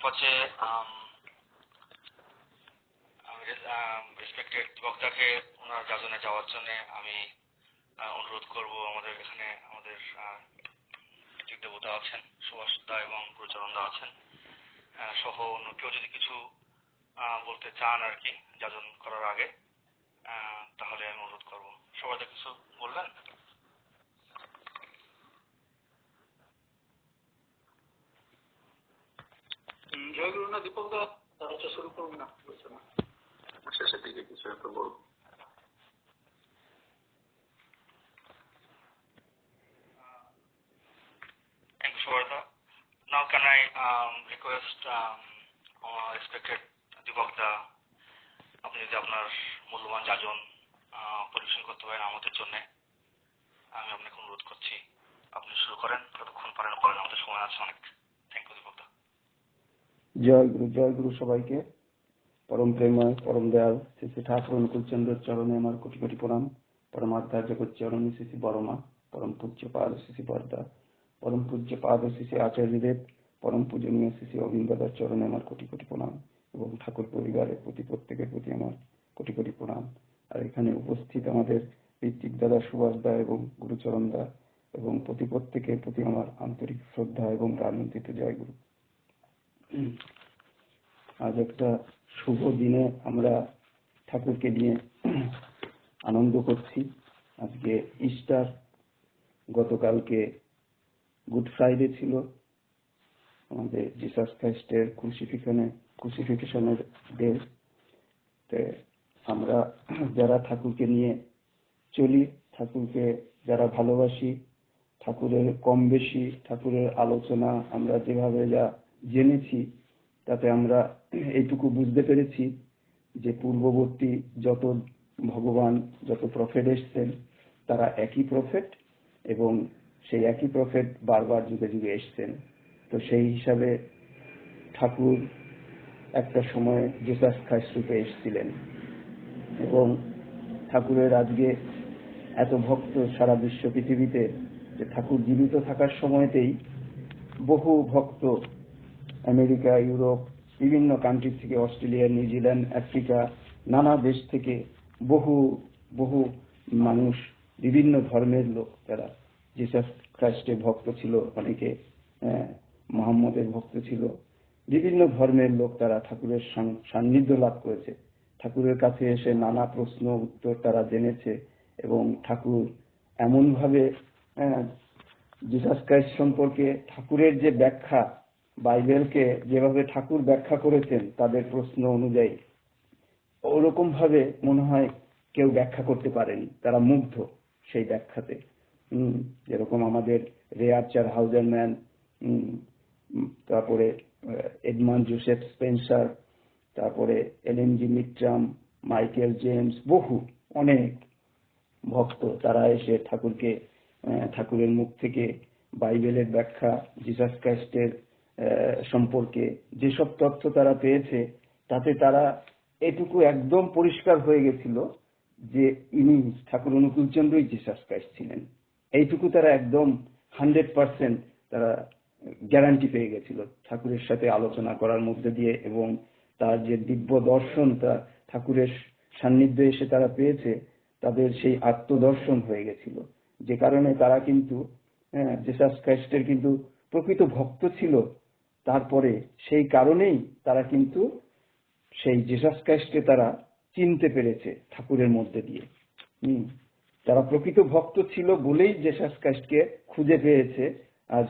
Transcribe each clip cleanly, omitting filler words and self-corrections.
পাচ্ছে রেসপেক্টেড বক্তাকে ওনার যাজনে যাওয়ার জন্য আমি অনুরোধ করব। আমাদের এখানে আমাদের দেবতা আছেন, সুভাষ দা এবং গুরুচরণ দা আছেন সহ অন্য কেউ যদি কিছু বলতে চান আর কি যাজন করার আগে, তাহলে আমি অনুরোধ করব। সবাই তো কিছু বলবেন? জয়গুরু না দীপক দা, তাহলে শুরু করুন না, বুঝছে না শেষের দিকে কিছু একটা বলব। Thank you, Shwarda. Now can I request respected Deepak da, আপনি যদি আপনার মূল্যবান যাজন পরিবেশন করতে পারেন আমাদের জন্য, আমি আপনাকে অনুরোধ করছি আপনি শুরু করেন, যতক্ষণ পারেন করেন, আমাদের সময় আছে অনেক। থ্যাংক ইউ দীপক দা। জয় গুরু সবাইকে। পরম প্রেমময় পরম দয়াল শ্রী শ্রী ঠাকুর অনুকূলচন্দ্রের চরণে আমার কোটি কোটি প্রণাম। পরমাচার্য চরণে শ্রী শ্রী বড়মা, পরম পূজ্য পাদ শ্রী শ্রী বরদা, পরম পূজ্য পাদ শ্রী শ্রী আচার্যদেব, পরম পূজনীয় শ্রী শ্রী অবিন্দদার চরণে আমার কোটি কোটি প্রণাম এবং ঠাকুর পরিবারের প্রতি প্রত্যেকের প্রতি আমার কোটি কোটি প্রণাম। আর এখানে উপস্থিত আমাদের ঋত্বিক দাদা, সুভাষ দা এবং গুরুচরণ দা এবং প্রত্যেকের প্রতি আমার আন্তরিক শ্রদ্ধা এবং প্রাণবন্তিত জয় গুরু। আজ একটা শুভ দিনে আমরা ঠাকুরকে নিয়ে আনন্দ করছি। আজকে ইস্টার, গতকালকে গুড ফ্রাইডে ছিল, আমাদের জিসাস খ্রিস্টের ক্রুসিফিকেশনের ডে। আমরা যারা ঠাকুরকে নিয়ে চলি, ঠাকুরকে যারা ভালোবাসি, ঠাকুরের কম বেশি ঠাকুরের আলোচনা আমরা যেভাবে যা জেনেছি, তাতে আমরা এইটুকু বুঝতে পেরেছি যে পূর্ববর্তী যত ভগবান, যত প্রফেট এসছেন, তারা একই প্রফেট এবং সেই একই প্রফেট বারবার যুগে যুগে এসছেন। তো সেই হিসাবে ঠাকুর একটা সময় জিসাস খ্রাইস্ট রূপে এসেছিলেন এবং ঠাকুরের আজকে এত ভক্ত সারা বিশ্ব পৃথিবীতে যে ঠাকুর জীবিত থাকার সময়তেই বহু ভক্ত আমেরিকা, ইউরোপ, বিভিন্ন কান্ট্রি থেকে, অস্ট্রেলিয়া, নিউজিল্যান্ড, আফ্রিকা, নানা দেশ থেকে বহু বহু মানুষ, বিভিন্ন ধর্মের লোক, যারা জিসাস খ্রাইস্টের ভক্ত ছিল, অনেকে মুহাম্মদের ভক্ত ছিল, বিভিন্ন ধর্মের লোক, তারা ঠাকুরের সান্নিধ্য লাভ করেছে। ঠাকুরের কাছে এসে নানা প্রশ্ন উত্তর তারা জেনেছে এবং ঠাকুর এমনভাবে জিসাস খ্রাইস্ট সম্পর্কে ঠাকুরের যে ব্যাখ্যা, বাইবেলকে যেভাবে ঠাকুর ব্যাখ্যা করেছেন তাদের প্রশ্ন অনুযায়ী, ওরকম ভাবে মনে হয় কেউ ব্যাখ্যা করতে পারেনি। তারা মুগ্ধ সেই ব্যাখ্যাতে। যেরকম আমাদের রে আর্চার হাউজারম্যান, তারপরে এডমান্ড জোসেফ স্পেন্সার, তারপরে এলেন জি মিট্রাম, মাইকেল জেমস, অনেক ভক্ত, তারা এসে ঠাকুরের মুখ থেকে বাইবেলের ব্যাখ্যা, জিসাস খ্রাইস্টের সম্পর্কে যেসব তথ্য তারা পেয়েছে, তাতে তারা এটুকু একদম পরিষ্কার হয়ে গেছিল যে ইনি ঠাকুর অনুকূলচন্দ্রই জিসাস খ্রাইস্ট ছিলেন। এইটুকু তারা একদম 100% তারা গ্যারান্টি পেয়ে গেছিল ঠাকুরের সাথে আলোচনা করার মধ্যে দিয়ে, এবং তার যে দিব্য দর্শন, তা ঠাকুরের সান্নিধ্যে এসে তারা পেয়েছে, তাদের সেই আত্মদর্শন হয়ে গেছিল। যে কারণে তারা কিন্তু জিসাস খ্রাইস্টের কিন্তু প্রকৃত ভক্ত ছিল। তারপরে সেই কারণেই তারা কিন্তু সেই জিসাস খ্রাইস্টকে তারা চিনতে পেরেছে ঠাকুরের মধ্যে দিয়ে। তারা প্রকৃত ভক্ত ছিল বলেই জিসাস খ্রাইস্টকে খুঁজে পেয়েছে আজ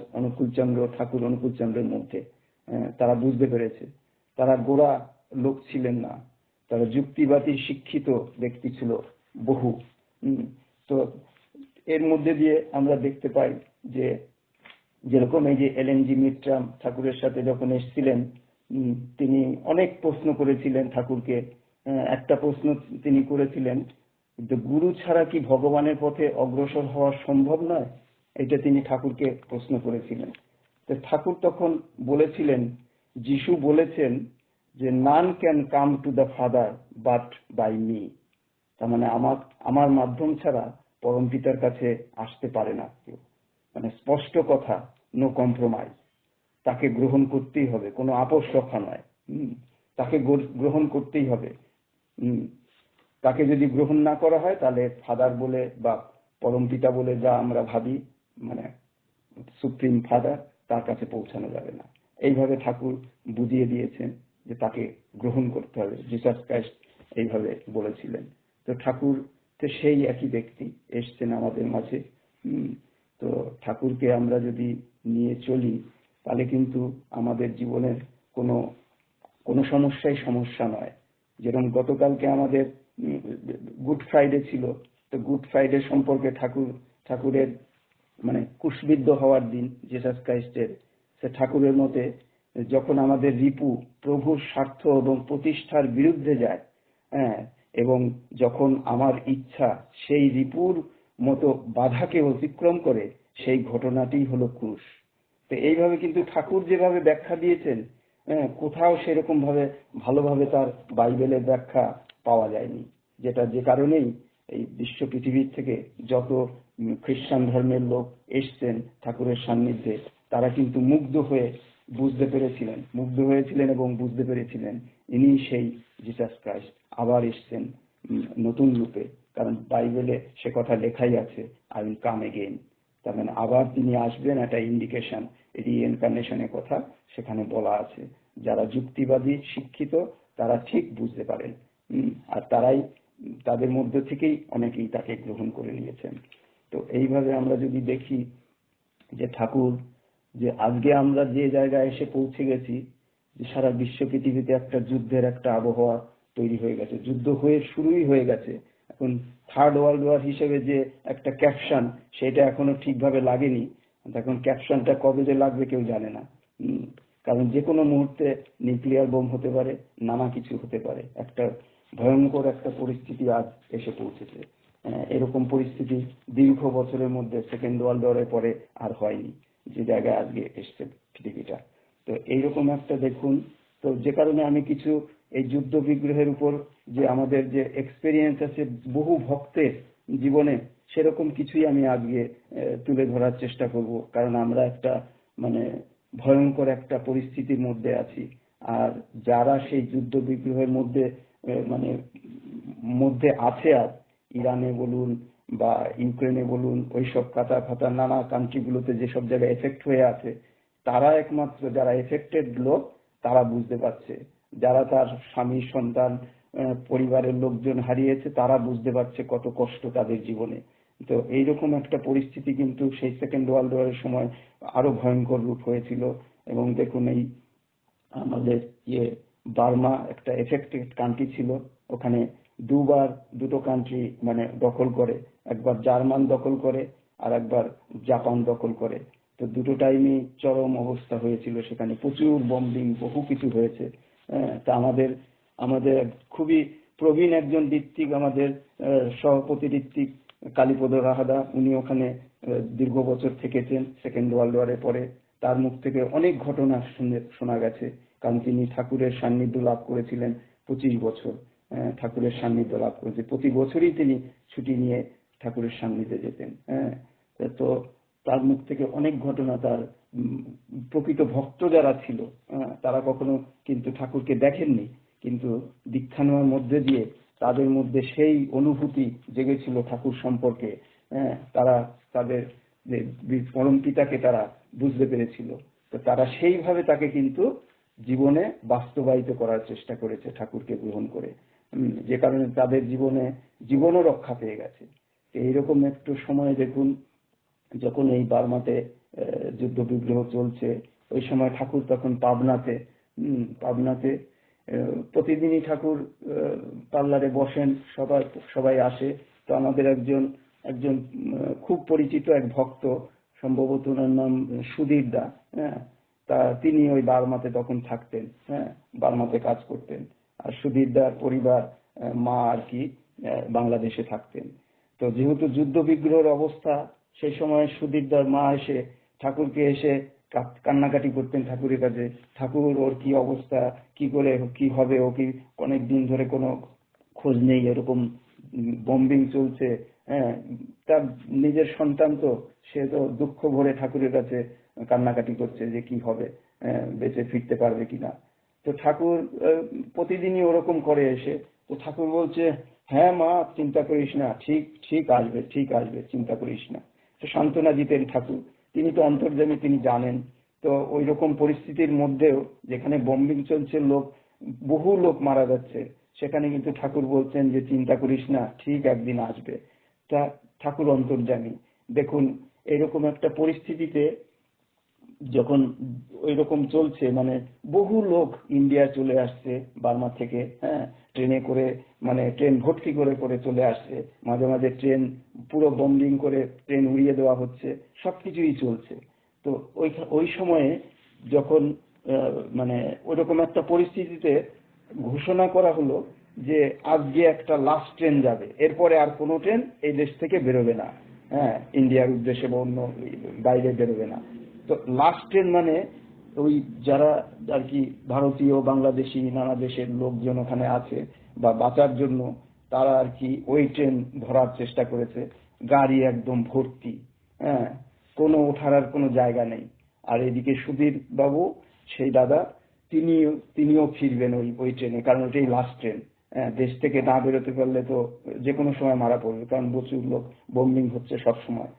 ঠাকুর অনুকূলচন্দ্রের মধ্যে। তারা বুঝতে পেরেছে তারা গোড়া লোক ছিলেন না, তারা যুক্তিবাদী শিক্ষিত ব্যক্তি ছিল বহু। তো এর মধ্যে দিয়ে আমরা দেখতে পাই যে যেরকম এই যে এলেন জি মিট্রাম ঠাকুরের সাথে যখন এসেছিলেন, তিনি অনেক প্রশ্ন করেছিলেন ঠাকুরকে। একটা প্রশ্ন তিনি করেছিলেন যে গুরু ছাড়া কি ভগবানের পথে অগ্রসর হওয়া সম্ভব নয়, এটা তিনি ঠাকুরকে প্রশ্ন করেছিলেন। তো ঠাকুর তখন বলেছিলেন, যিশু বলেছেন যে none can come to the father but by me, তার মানে আমার মাধ্যম ছাড়া পরম পিতার কাছে আসতে পারে না কেউ। মানে স্পষ্ট কথা, নো কম্প্রোমাইজ। তাকে গ্রহণ করতেই হবে, কোনো আপোষ রক্ষা নয়। তাকে গ্রহণ করতেই হবে। তাকে যদি গ্রহণ না করা হয় তাহলে ফাদার বলে বা পরম পিতা বলে যা আমরা ভাবি, মানে সুপ্রিম ফাদার, তার কাছে পৌঁছানো যাবে না। এইভাবে ঠাকুর বুঝিয়ে দিয়েছেন যে তাকে গ্রহণ করতে হবে। জিসাস ক্রাইস্ট এইভাবে বলেছিলেন। তো ঠাকুর তো সেই একই ব্যক্তি এসছেন আমাদের মাঝে। তো ঠাকুরকে আমরা যদি নিয়ে চলি তাহলে কিন্তু আমাদের জীবনের কোনো কোনো সমস্যাই সমস্যা নয়। যেরকম গতকালকে আমাদের গুড ফ্রাইডে ছিল, তো গুড ফ্রাইডে সম্পর্কে ঠাকুরের মানে ক্রুশবিদ্ধ হওয়ার দিন জিসাস ক্রাইস্টের, সে ঠাকুরের মতে যখন আমাদের রিপু প্রভুর স্বার্থ এবং প্রতিষ্ঠার বিরুদ্ধে যায়, হ্যাঁ, এবং যখন আমার ইচ্ছা সেই রিপুর মতো বাধাকে অতিক্রম করে, সেই ঘটনাটি হলো ক্রুশ। তো এইভাবে কিন্তু ঠাকুর যেভাবে ব্যাখ্যা দিয়েছেন, কোথাও সেরকম ভাবে ভালোভাবে তার বাইবেলের ব্যাখ্যা পাওয়া যায়নি। যে কারণেই এই বিশ্ব পৃথিবীর থেকে যত খ্রিস্টান ধর্মের লোক এসছেন ঠাকুরের সান্নিধ্যে, তারা কিন্তু মুগ্ধ হয়েছিলেন এবং বুঝতে পেরেছিলেন ইনি সেই জিসাস ক্রাইস্ট আবার এসছেন নতুন রূপে। কারণ বাইবেলে সে কথা লেখাই আছে, আই উইল কাম এগেইন। তার মানে আবার তিনি আসবেন, একটা ইন্ডিকেশন, রিইনকার্নেশনের কথা সেখানে বলা আছে। যারা যুক্তিবাদী শিক্ষিত তারা ঠিক বুঝতে পারেন, আর তাদের মধ্যে থেকেই অনেকেই তাকে গ্রহণ করে নিয়েছেন। তো এইভাবে আমরা যদি দেখি যে ঠাকুর যে আজকে আমরা যে জায়গায় এসে পৌঁছে গেছি, যে সারা বিশ্ব পৃথিবীতে একটা যুদ্ধের একটা আবহাওয়া তৈরি হয়ে গেছে, যুদ্ধ শুরুই হয়ে গেছে। এখন থার্ড ওয়ার্ল্ড ওয়ার হিসেবে যে একটা ক্যাপশন, সেটা এখনো ঠিকভাবে লাগেনি। এখন ক্যাপশনটা কবে যে লাগবে কেউ জানে না। কারণ যে কোনো মুহূর্তে নিউক্লিয়ার বোম হতে পারে, নানা কিছু হতে পারে। একটা ভয়ঙ্কর একটা পরিস্থিতি আজ এসে পৌঁছেছে। এরকম পরিস্থিতি দীর্ঘ বছরের মধ্যে সেকেন্ড ওয়ার্ল্ড ওয়ারের পরে আর হয়নি, যে জায়গায় আজকে এসছে পৃথিবীটা। তো এইরকম একটা দেখুন, তো যে কারণে আমি কিছু এই যুদ্ধ বিগ্রহের উপর যে আমাদের যে এক্সপেরিয়েন্স আছে বহু ভক্তের জীবনে, সেরকম কিছুই আমি আজকে তুলে ধরার চেষ্টা করব। কারণ আমরা একটা মানে ভয়ঙ্কর একটা পরিস্থিতির মধ্যে আছি। আর যারা সেই যুদ্ধ বিগ্রহের মধ্যে আছে, আর ইরানে বলুন বা ইউক্রেনে বলুন, ওইসব কাতার নানা কান্ট্রিগুলোতে যেসব জায়গায় এফেক্ট হয়ে আছে, তারা একমাত্র, যারা এফেক্টেড লোক, তারা বুঝতে পারছে। যারা তার স্বামী সন্তান পরিবারের লোকজন হারিয়েছে, তারা বুঝতে পারছে কত কষ্ট তাদের জীবনে। তো এইরকম একটা পরিস্থিতি কিন্তু সেই সেকেন্ড ওয়ার্ল্ড ওয়ারের সময় আরো ভয়ঙ্কর রূপ হয়েছিল। এবং দেখুন এই আমাদের বার্মা একটা এফেক্টেড কান্ট্রি ছিল, ওখানে দুটো কান্ট্রি দখল করে, একবার জার্মান দখল করে আর একবার জাপান দখল করে। তো দুটো টাইমই চরম অবস্থা হয়েছিল, সেখানে প্রচুর বম্বিং, বহু কিছু হয়েছে। তা আমাদের খুবই প্রবীণ একজন ঋত্বিক, আমাদের সভাপতি ঋত্বিক কালীপদ রাহাদা, উনি ওখানে দীর্ঘ বছর থেকেছেন সেকেন্ড ওয়ার্ল্ড ওয়ারের পরে। তার মুখ থেকে অনেক ঘটনা শোনা গেছে, কারণ তিনি ঠাকুরের সান্নিধ্য লাভ করেছিলেন 25 বছর। ঠাকুরের সান্নিধ্য লাভ করেছে, প্রতি বছরই তিনি ছুটি নিয়ে ঠাকুরের সান্নিধ্যে যেতেন। তো তার মুখ থেকে অনেক ঘটনা, তার প্রকৃত ভক্ত যারা ছিল তারা কখনো কিন্তু ঠাকুরকে দেখেননি, কিন্তু দীক্ষা নেওয়ার মধ্যে দিয়ে তাদের মধ্যে সেই অনুভূতি জেগেছিল ঠাকুর সম্পর্কে। তারা তাদের যে পরম পিতাকে তারা বুঝতে পেরেছিল। তো তারা সেইভাবে তাকে কিন্তু জীবনে বাস্তবায়িত করার চেষ্টা করেছে ঠাকুরকে গ্রহণ করে, যে কারণে তাদের জীবনও রক্ষা পেয়ে গেছে। এইরকম একটু সময় দেখুন, যখন এই বার্মাতে যুদ্ধ বিগ্রহ চলছে, ওই সময় ঠাকুর তখন পাবনাতে প্রতিদিনই ঠাকুর পার্লারে বসেন, সবাই আসে। তো আমাদের একজন খুব পরিচিত এক ভক্ত, সম্ভবত ওনার নাম সুধীর দা, তা তিনি ওই বার্মাতে তখন থাকতেন, বার্মাতে কাজ করতেন। আর সুধীর দার পরিবার, মা আর কি বাংলাদেশে থাকতেন। তো যেহেতু যুদ্ধ বিগ্রহের অবস্থা, সেই সময় সুধীরদার মা এসে ঠাকুরকে এসে কান্নাকাটি করতেন ঠাকুরের কাছে, ঠাকুর ওর কি অবস্থা, কি করে কি হবে, ও কি অনেকদিন ধরে কোনো খোঁজ নেই, এরকম বম্বিং চলছে। তার নিজের সন্তান, তো সে তো দুঃখ ভরে ঠাকুরের কাছে কান্নাকাটি করছে যে কি হবে। বেঁচে ফিরতে পারবে কিনা। তো ঠাকুর প্রতিদিনই ওরকম করে এসে, তো ঠাকুর বলছে, হ্যাঁ মা চিন্তা করিস না, ঠিক ঠিক আসবে, ঠিক আসবে, চিন্তা করিস না। তো সান্ত্বনা দিতেন ঠাকুর, তিনি তো অন্তর্যামী, তিনি জানেন। তো ওই রকম পরিস্থিতির মধ্যেও যেখানে বম্বিং চলছে, বহু লোক মারা যাচ্ছে, সেখানে কিন্তু ঠাকুর বলছেন যে চিন্তা করিস না, ঠিক একদিন আসবে। তা ঠাকুর অন্তর্যামী। দেখুন এরকম একটা পরিস্থিতিতে যখন ওই রকম চলছে, মানে বহু লোক ইন্ডিয়া চলে আসছে বার্মা থেকে, হ্যাঁ, ট্রেনে করে, মানে ট্রেন ভর্তি করে করে চলে আসছে, মাঝে মাঝে ট্রেন পুরো বম্বিং করে ট্রেন উড়িয়ে দেওয়া হচ্ছে, সবকিছুই চলছে। তো ওই সময়ে যখন মানে ওইরকম একটা পরিস্থিতিতে ঘোষণা করা হলো যে আজকে একটা লাস্ট ট্রেন যাবে, এরপরে আর কোনো ট্রেন এই দেশ থেকে বেরোবে না, হ্যাঁ, ইন্ডিয়ার উদ্দেশ্যে বা অন্য বাইরে বেরোবে না। তো লাস্ট ট্রেন মানে ওই যারা আর কি ভারতীয়, বাংলাদেশি, নানা দেশের লোকজন ওখানে আছে বা বাঁচার জন্য, তারা আর কি ওই ট্রেন ধরার চেষ্টা করেছে। গাড়ি একদম ভর্তি, হ্যাঁ, কোনো ওঠার আর কোনো জায়গা নেই। আর এদিকে সুধীর বাবু, সেই দাদা, তিনিও ফিরবেন ওই ট্রেনে, কারণ ওটাই লাস্ট ট্রেন। দেশ থেকে না বেরোতে পারলে তো যে কোনো সময় মারা পড়বে, কারণ প্রচুর লোক, বোম্বিং হচ্ছে সব সময়।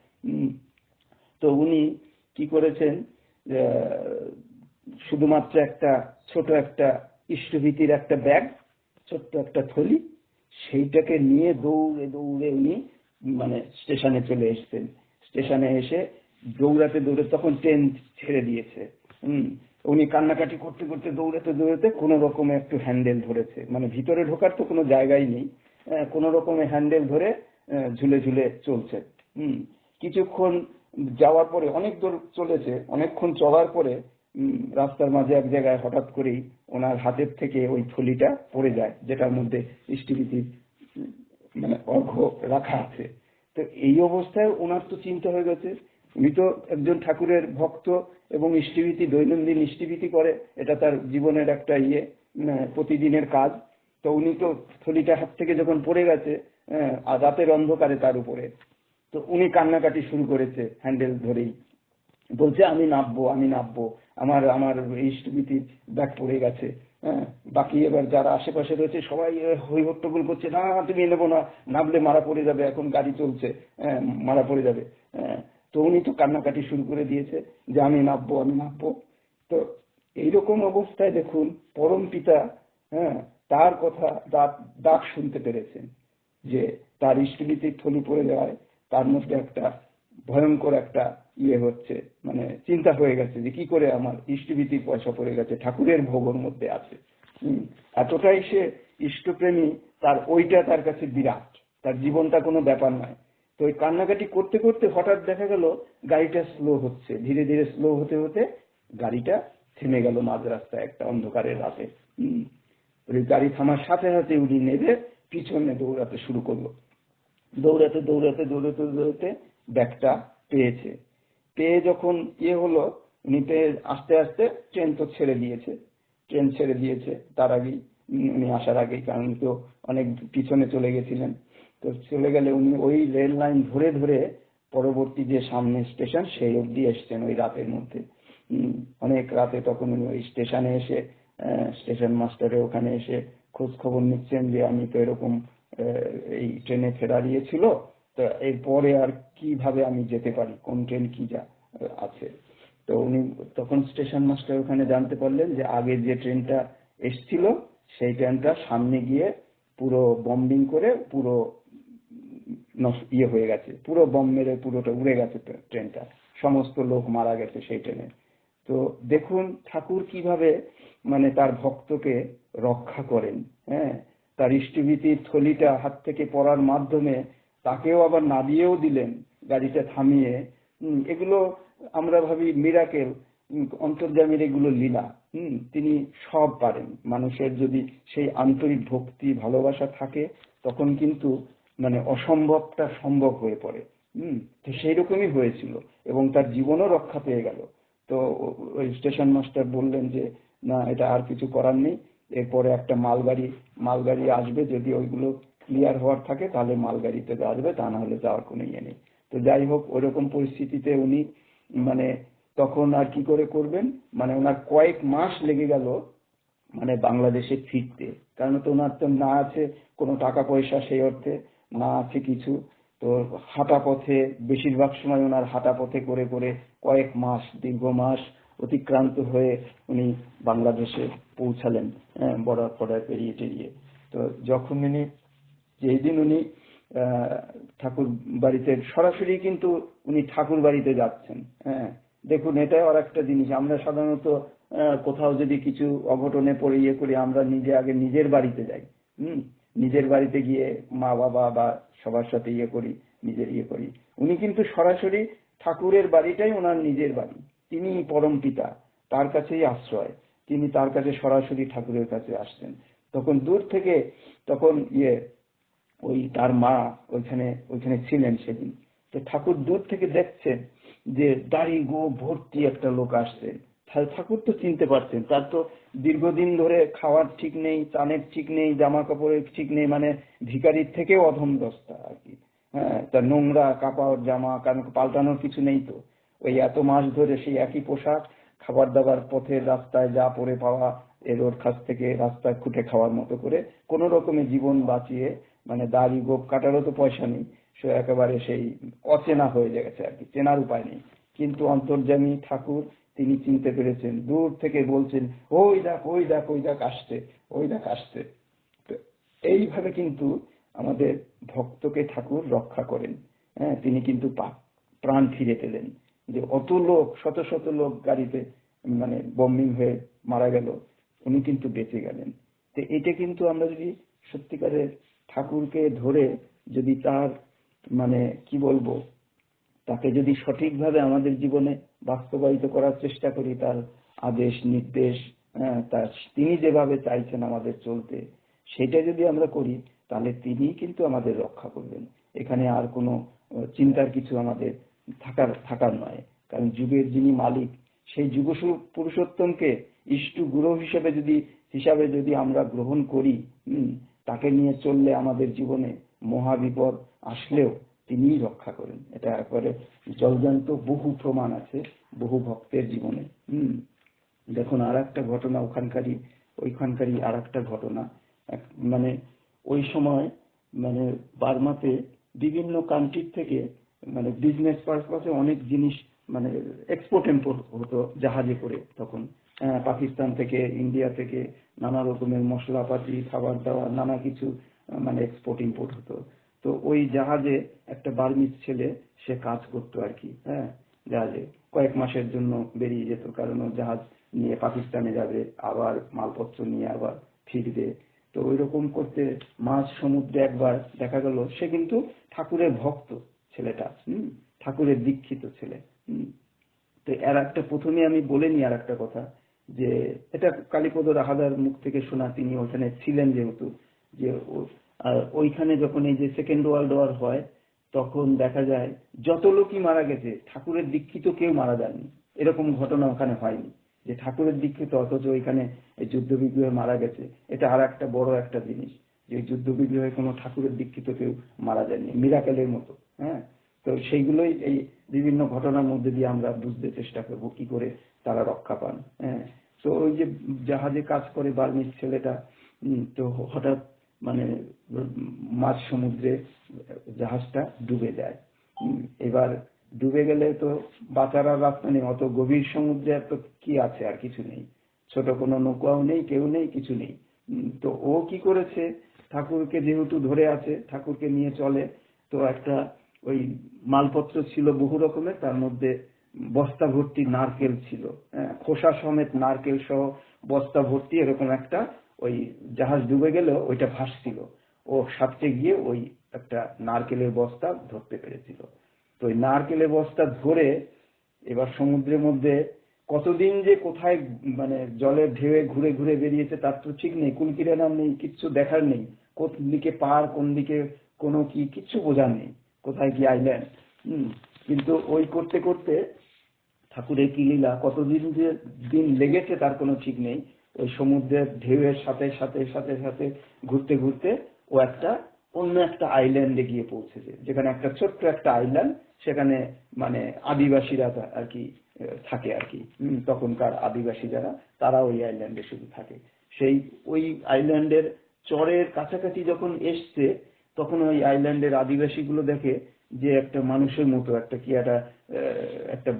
তো উনি কি করেছেন, শুধুমাত্র একটা ছোট একটা ইষ্টভীতির একটা ব্যাগ, ছোট্ট একটা থলি, সেইটাকে নিয়ে দৌড়ে দৌড়ে উনি মানে স্টেশনে চলে এসেছেন। স্টেশনে এসে দৌড়াতে দৌড়াতে, তখন ট্রেন ছেড়ে দিয়েছে, উনি কান্নাকাটি করতে করতে দৌড়াতে দৌড়াতে কোন রকমে একটু হ্যান্ডেল ধরেছে, মানে ভিতরে ঢোকার তো কোনো জায়গাই নেই, কোন রকমে হ্যান্ডেল ধরে ঝুলে ঝুলে চলছে। কিছুক্ষণ যাওয়ার পরে, অনেক দূর চলেছে, অনেকক্ষণ চলার পরে রাস্তার মাঝে এক জায়গায় হঠাৎ করেই ওনার হাতের থেকে ওই থলিটা পড়ে যায়, যেটার মধ্যে ইষ্টভীতির মানে অর্ঘ্য রাখা আছে। তো এই অবস্থায় ওনার তো চিন্তা হয়ে গেছে, উনি তো একজন ঠাকুরের ভক্ত এবং ইষ্টভীতি, দৈনন্দিন ইষ্টভীতি করে, এটা তার জীবনের একটা প্রতিদিনের কাজ। তো উনি তো থলিটা হাত থেকে যখন পড়ে গেছে, আর রাতের অন্ধকারে তার উপরে, তো উনি কান্নাকাটি শুরু করেছে হ্যান্ডেল ধরেই, বলছে আমি নামবো, আমি নামবো, আমার আমার ইষ্টভীতির ব্যাগ পড়ে গেছে। বাকি এবার যারা আশেপাশে রয়েছে সবাই হই হট্টগোল করছে, না তুমি নেবো না, নামলে মারা পড়ে যাবে, এখন গাড়ি চলছে, মারা পড়ে যাবে। তো উনি তো কান্নাকাটি শুরু করে দিয়েছে যে আমি নামবো, আমি নামবো। তো এইরকম অবস্থায় দেখুন পরম পিতা, তার কথা ডাক শুনতে পেরেছেন যে তার ইষ্টভীতির থলি পড়ে যাওয়ায় তার মধ্যে একটা ভয়ঙ্কর একটা হচ্ছে, মানে চিন্তা হয়ে গেছে যে কি করে আমার ইষ্টভীতির পয়সা পড়ে গেছে, ঠাকুরের ভোগের মধ্যে আছে। এতটাই সে ইষ্টপ্রেমী, ওইটা তার কাছে বিরাট, তার জীবনটা কোনো ব্যাপার নয়। তো ওই কান্নাকাটি করতে করতে হঠাৎ দেখা গেল গাড়িটা স্লো হচ্ছে, ধীরে ধীরে স্লো হতে হতে গাড়িটা থেমে গেল মাঝ রাস্তায় একটা অন্ধকারের রাতে। ওই গাড়ি থামার সাথে সাথে উনি নেমে পিছনে দৌড়াতে শুরু করলো। দৌড়াতে দৌড়াতে দৌড়াতে দৌড়াতে ব্যাগটা পেয়েছে। পেয়ে যখন হলো, উনি আস্তে আস্তে ট্রেন তো ছেড়ে দিয়েছে, ট্রেন ছেড়ে দিয়েছে তার আগেই, উনি আসার আগেই, কারণ তো অনেক পিছনে চলে গেছিলেন। তো চলে গেলে উনি ওই রেল লাইন ধরে ধরে পরবর্তী যে সামনে স্টেশন সেই অবধি এসছেন ওই রাতের মধ্যে। অনেক রাতে তখন উনি ওই স্টেশনে এসে স্টেশন মাস্টারের ওখানে এসে খোঁজ খবর নিচ্ছেন যে আমি তো এরকম এই ট্রেনে ফেরা দিয়েছিল, তো এরপরে আর কিভাবে আমি যেতে পারি, কোন ট্রেন কি যা আছে। তো উনি তখন স্টেশন মাস্টার ওখানে জানতে পারলেন যে আগে যে ট্রেনটা এসছিল সেই ট্রেনটা সামনে গিয়ে পুরো বম্বিং করে পুরো হয়ে গেছে, পুরো বম মেরে পুরোটা উড়ে গেছে ট্রেনটা, সমস্ত লোক মারা গেছে সেই ট্রেনে। তো দেখুন ঠাকুর কিভাবে মানে তার ভক্তকে রক্ষা করেন, তার ইষ্টভীতির থলিটা হাত থেকে পড়ার মাধ্যমে তাকেও আবার নামিয়েও দিলেন, গাড়িটা থামিয়ে। এগুলো আমরা ভাবি মিরাকেল, অন্তর্যামীর এগুলো লীলা। তিনি সব পারেন। মানুষের যদি সেই আন্তরিক ভক্তি ভালোবাসা থাকে তখন কিন্তু মানে অসম্ভবটা সম্ভব হয়ে পড়ে। তো সেই রকমই হয়েছিল এবং তার জীবনও রক্ষা পেয়ে গেল। তো ওই স্টেশন মাস্টার বললেন যে না, এটা আর কিছু করার নেই, এরপরে একটা মালগাড়ি আসবে, যদি ওইগুলো ক্লিয়ার হওয়ার থাকে তাহলে মালগাড়িতে আসবে, তা না হলে যাওয়ার কোনো নেই। তো যাই হোক, ওইরকম পরিস্থিতিতে উনি মানে তখন আর কি করে করবেন, মানে ওনার কয়েক মাস লেগে গেল মানে বাংলাদেশে ফিরতে। কারণ তো ওনার তো না আছে কোনো টাকা পয়সা সেই অর্থে, না আছে কিছু। তো হাঁটা পথে, বেশিরভাগ সময় ওনার হাঁটা পথে করে করে কয়েক মাস, দীর্ঘ মাস অতিক্রান্ত হয়ে উনি বাংলাদেশে পৌঁছালেন, বর্ডার ফর্ডার পেরিয়ে টেরিয়ে। তো যখন উনি, যেই দিন উনি ঠাকুর বাড়িতে সরাসরি কিন্তু উনি ঠাকুর বাড়িতে যাচ্ছেন। হ্যাঁ, দেখুন এটা আর একটা জিনিস, আমরা সাধারণত কোথাও যদি কিছু অঘটনে পড়ে ইয়ে করি, আমরা নিজে আগে নিজের বাড়িতে যাই। নিজের বাড়িতে গিয়ে মা বাবা বা সবার সাথে ইয়ে করি, নিজের ইয়ে করি। উনি কিন্তু সরাসরি ঠাকুরের বাড়িটাই ওনার নিজের বাড়ি, তিনি পরম পিতা, তার কাছেই আশ্রয়, তিনি তার কাছে সরাসরি ঠাকুরের কাছে আসছেন। তখন দূর থেকে, তখন ওই তার মা ওইখানে ছিলেন সেদিন। তো ঠাকুর দূর থেকে দেখছেন যে দাড়ি গো ভর্তি একটা লোক আসছে। ঠাকুর তো চিনতে পারছেন, তার তো দীর্ঘদিন ধরে খাওয়ার ঠিক নেই, চানের ঠিক নেই, জামা কাপড়ের ঠিক নেই, মানে ভিখারির থেকেও অধম দস্তা আর কি। হ্যাঁ, তার নোংরা কাপড় জামা, কারণ পাল্টানোর কিছু নেই তো। ওই এত মাস ধরে সেই একই পোশাক, খাবার দাবার পথের রাস্তায় যা পরে পাওয়া, এর ওর কাছ থেকে রাস্তায় খুঁটে খাওয়ার মতো করে কোন রকমের জীবন বাঁচিয়ে, মানে দাড়ি গোপ কাটারও তো পয়সা নেই, সে একেবারে সেই অচেনা হয়ে গেছে আর কি, চেনার উপায় নেই। কিন্তু অন্তর্যামী ঠাকুর তিনি চিনতে পেরেছেন, দূর থেকে বলছেন ওই দেখ ওই দেখ ওই দেখ আসছে, ওই দেখ আসছে। তো এইভাবে কিন্তু আমাদের ভক্তকে ঠাকুর রক্ষা করেন। হ্যাঁ, তিনি কিন্তু প্রাণ ফিরে পেলেন। যে অত লোক, শত শত লোক গাড়িতে মানে বম্বিং হয়ে মারা গেল, উনি কিন্তু বেঁচে গেলেন। তো এটা কিন্তু আমরা যদি সত্যিকারের ঠাকুরকে ধরে যদি তার মানে কি বলবো, তাকে যদি সঠিকভাবে আমাদের জীবনে বাস্তবায়িত করার চেষ্টা করি, তার আদেশ নির্দেশ, তার তিনি যেভাবে চাইছেন আমাদের চলতে, সেটা যদি আমরা করি, তাহলে তিনি কিন্তু আমাদের রক্ষা করবেন। এখানে আর কোনো চিন্তার কিছু আমাদের থাকার নয়। কারণ যুগের যিনি মালিক, সেই যুগ পুরুষোত্তমকে ইষ্টু গুরু হিসাবে যদি আমরা গ্রহণ করি, তাকে নিয়ে চললে আমাদের জীবনে মহাবিপদ আসলেও তিনিই রক্ষা করেন। এটা একবারে জলজান্ত বহু প্রমাণ আছে বহু ভক্তের জীবনে। দেখুন আর একটা ঘটনা, ওইখানকারই আর একটা ঘটনা। মানে ওই সময় মানে বার্মাতে বিভিন্ন কান্ট্রির থেকে মানে বিজনেস পারপাসে অনেক জিনিস মানে এক্সপোর্ট ইম্পোর্ট হতো জাহাজে করে। তখন পাকিস্তান থেকে, ইন্ডিয়া থেকে নানা রকমের মশলাপাতি, খাবার দাবার, নানা কিছু মানে এক্সপোর্ট ইম্পোর্ট হতো। তো ওই জাহাজে একটা বার্মিজ ছেলে সে কাজ করতো আর কি। হ্যাঁ, জাহাজে কয়েক মাসের জন্য বেরিয়ে যেত, কারণ ও জাহাজ নিয়ে পাকিস্তানে যাবে, আবার মালপত্র নিয়ে আবার ফিরবে। তো ওই রকম করতে মাঝ সমুদ্রে একবার দেখা গেল সে কিন্তু ঠাকুরের ভক্ত ছেলেটা, ঠাকুরের দীক্ষিত ছেলে। তো এর একটা প্রথমে আমি বলে নি আর একটা কথা, যে এটা কালীপদ রাহাদার মুখ থেকে শোনা, তিনি ওখানে ছিলেন যেহেতু, যে ওইখানে যখন এই যে সেকেন্ড ওয়ার্ল্ড ওয়ার হয়, তখন দেখা যায় যত লোকই মারা গেছে ঠাকুরের দীক্ষিত কেউ মারা যায়নি। এরকম ঘটনা ওখানে হয়নি যে ঠাকুরের দীক্ষিত অথচ ওইখানে এই যুদ্ধ বিগ্রহে মারা গেছে। এটা আর একটা বড় একটা জিনিস, যে যুদ্ধ বিগ্রহে কোনো ঠাকুরের দীক্ষিত কেউ মারা যায়নি, মিরাকেলের মতো। হ্যাঁ, তো সেইগুলোই এই বিভিন্ন ঘটনার মধ্যে দিয়ে আমরা বুঝতে চেষ্টা করবো কি করে তারা রক্ষা পান। হ্যাঁ, তো ওই যে জাহাজে কাজ করে বার্মিজ ছেলেটা, তো হঠাৎ মানে মাঝ সমুদ্রে জাহাজটা ডুবে যায়। এবার ডুবে গেলে তো বাঁচার আর রাস্তা নেই, অত গভীর সমুদ্রে তো কি আছে, আর কিছু নেই, ছোট কোনো নৌকাও নেই, কেউ নেই, কিছু নেই। তো ও কি করেছে, ঠাকুরকে যেহেতু ধরে আছে, ঠাকুরকে নিয়ে চলে, তো একটা ওই মালপত্র ছিল বহু রকমের, তার মধ্যে বস্তা ভর্তি নারকেল ছিল, খোসা সমেত নারকেল সহ বস্তা ভর্তি এরকম একটা, ওই জাহাজ ডুবে গেল ওইটা ভাসছিল, ও সাঁতরে গিয়ে ওই একটা নারকেলের বস্তা ধরতে পেরেছিল। তো ওই নারকেলের বস্তা ধরে এবার সমুদ্রের মধ্যে কতদিন যে কোথায় মানে জলের ঢেউয়ে ঘুরে ঘুরে বেরিয়েছে তার তো ঠিক নেই, কুলকিরানা নেই, কিচ্ছু দেখার নেই, কোন দিকে পার কোন দিকে কোনো কিচ্ছু বোঝার নেই, কোথায় কি আইল্যান্ড। কিন্তু ওই করতে করতে ঠাকুরের কি লীলা, কতদিন যে দিন লেগেছে তার কোনো ঠিক নেই। ওই সমুদ্রের ঢেউয়ের সাথে সাথে সাথে সাথে ঘুরতে ঘুরতে ও একটা অন্য একটা আইল্যান্ডে গিয়ে পৌঁছেছে, যেখানে একটা ছোট্ট একটা আইল্যান্ড, সেখানে মানে আদিবাসীরা আর কি থাকে আর কি। তখনকার আদিবাসী যারা, তারা ওই আইল্যান্ডে শুধু থাকে। সেই ওই আইল্যান্ডের চরের কাছাকাছি যখন এসছে, তখন ওই আইল্যান্ডের আদিবাসীগুলো দেখে যে একটা মানুষের মতো একটা কি একটা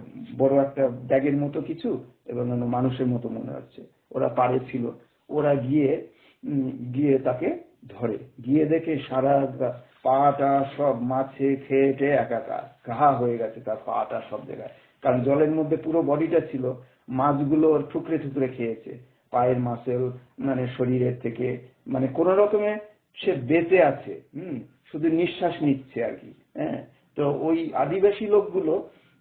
বড় একটা ব্যাগের মতো কিছু, এবং মানুষের মতো মনে হচ্ছে। ওরা পাড়ে ছিল, ওরা গিয়ে তাকে ধরে, গিয়ে দেখে সারা পাটা সব মাছে খেয়ে একাকার, ঘা হয়ে গেছে তার পাটা সব জায়গায়, কারণ জলের মধ্যে পুরো বডিটা ছিল, মাছগুলো ওর ঠুকরে ঠুকরে খেয়েছে, পায়ের মাসেল মানে শরীরের থেকে, মানে কোন রকমে সে বেঁচে আছে, শুধু নিঃশ্বাস নিচ্ছে আর কি। হ্যাঁ, তো ওই আদিবাসী লোকগুলো